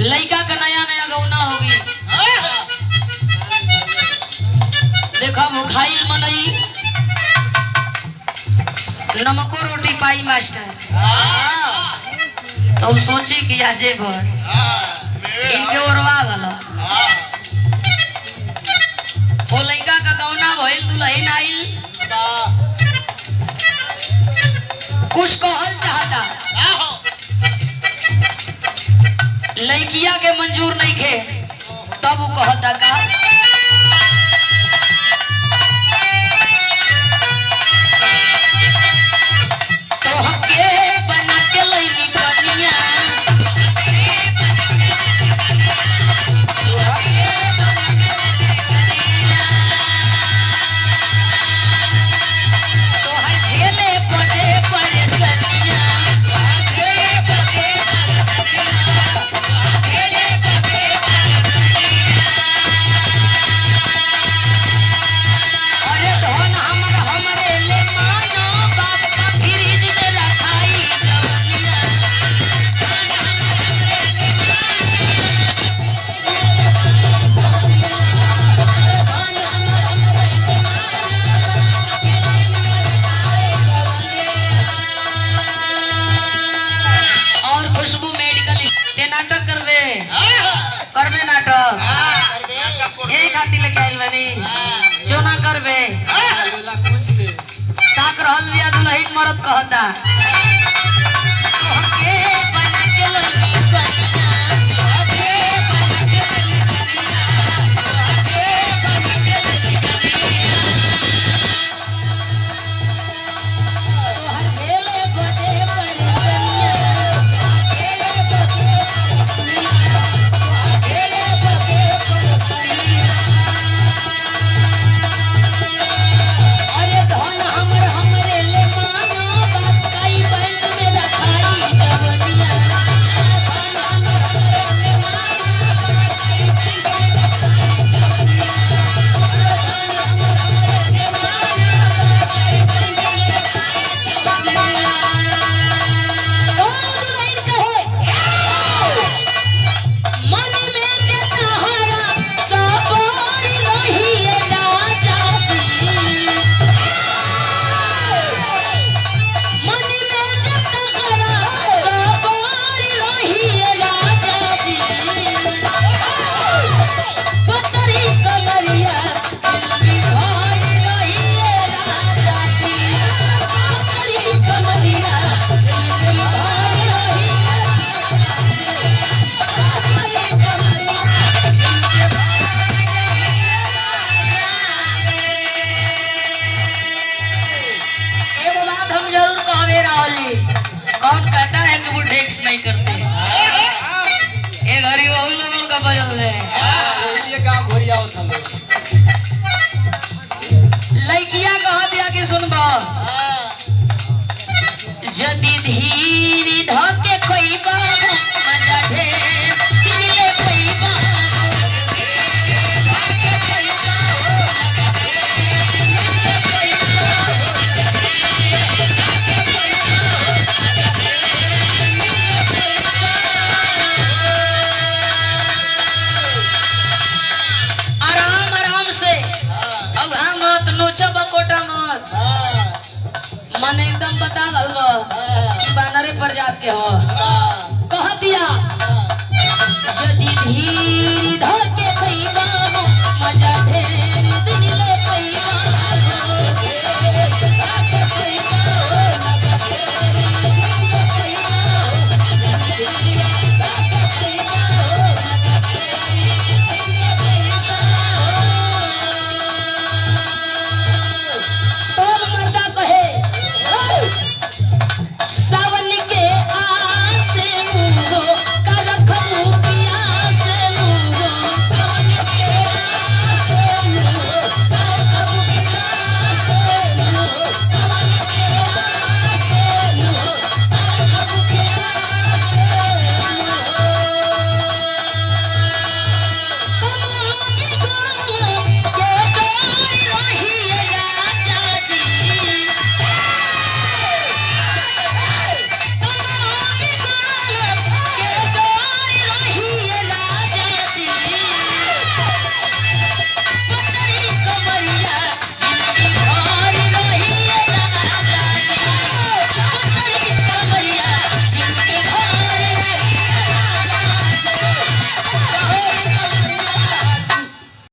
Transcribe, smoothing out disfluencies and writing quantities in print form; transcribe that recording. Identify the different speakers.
Speaker 1: लड़का का नया नया गौना होगी। देखो मुखाइल मनई नमको रोटी पाई मास्टर तो सोची कि आजे भर इनके ओरवा गला वो लड़का का गौना भइल दुल्हन आइल कुछ कहल चाहता लड़किया के मंजूर नहीं खे तब वो कहता का करबे नाटक यही खातिर लेके आइल बनी चोना करबे ताक रहल बिया दुल्हन मरद कहता तोहके बना के लईनी नहीं करते ये घड़ी और लोगों का बजल है ये काम भरिया होता है लड़किया कह दिया कि सुनबो जदी धीरी धके खोइबा मजा ढेर किनले खोइबा मन एकदम बता गल कि बानरे प्रजात के हो कह दिया